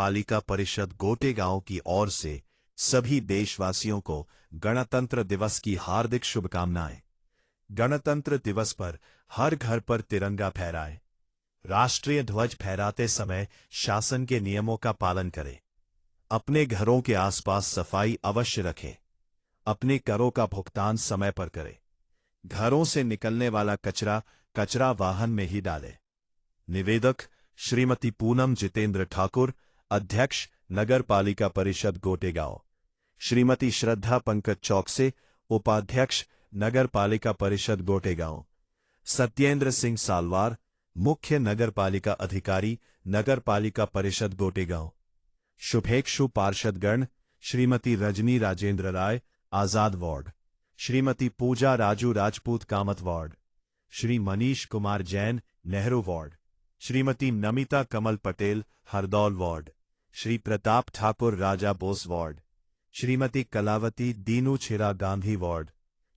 पालिका परिषद गोटेगांव की ओर से सभी देशवासियों को गणतंत्र दिवस की हार्दिक शुभकामनाएं। गणतंत्र दिवस पर हर घर पर तिरंगा फहराएं। राष्ट्रीय ध्वज फहराते समय शासन के नियमों का पालन करें। अपने घरों के आसपास सफाई अवश्य रखें। अपने करों का भुगतान समय पर करें। घरों से निकलने वाला कचरा वाहन में ही डालें। निवेदक श्रीमती पूनम जितेंद्र ठाकुर, अध्यक्ष नगर पालिका परिषद गोटेगांव। श्रीमती श्रद्धा पंकज चौकसे, उपाध्यक्ष नगर पालिका परिषद गोटेगांव। सत्येंद्र सिंह सालवार, मुख्य नगर पालिका अधिकारी नगर पालिका परिषद गोटेगांव। शुभेच्छु पार्षदगण श्रीमती रजनी राजेंद्र राय, आजाद वार्ड। श्रीमती पूजा Raju Rajput, Kamat ward. Shri Manish Kumar Jain, Nehru ward. Shrimati Namita Kamal Patel, Hardaul ward. Shri Pratap Thakur, राजा बोस वार्ड। श्रीमती कलावती दीनू छिरा, गांधी वार्ड।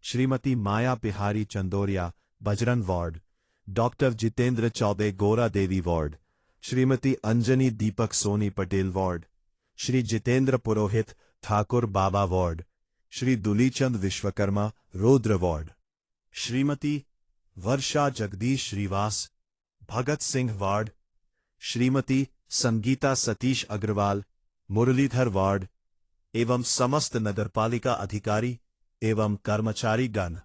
श्रीमती माया बिहारी चंदोरिया, बजरंग वार्ड। डॉक्टर जितेंद्र चौबे, गोरा देवी वार्ड। श्रीमती अंजनी दीपक सोनी, पटेल वार्ड। श्री जितेंद्र पुरोहित, ठाकुर बाबा वार्ड। श्री दुलीचंद विश्वकर्मा, रुद्र वार्ड। श्रीमती वर्षा जगदीश श्रीवास, भगत सिंह वार्ड। श्रीमती संगीता सतीश अग्रवाल, मुरलीधर वार्ड एवं समस्त नगरपालिका अधिकारी एवं कर्मचारी गण।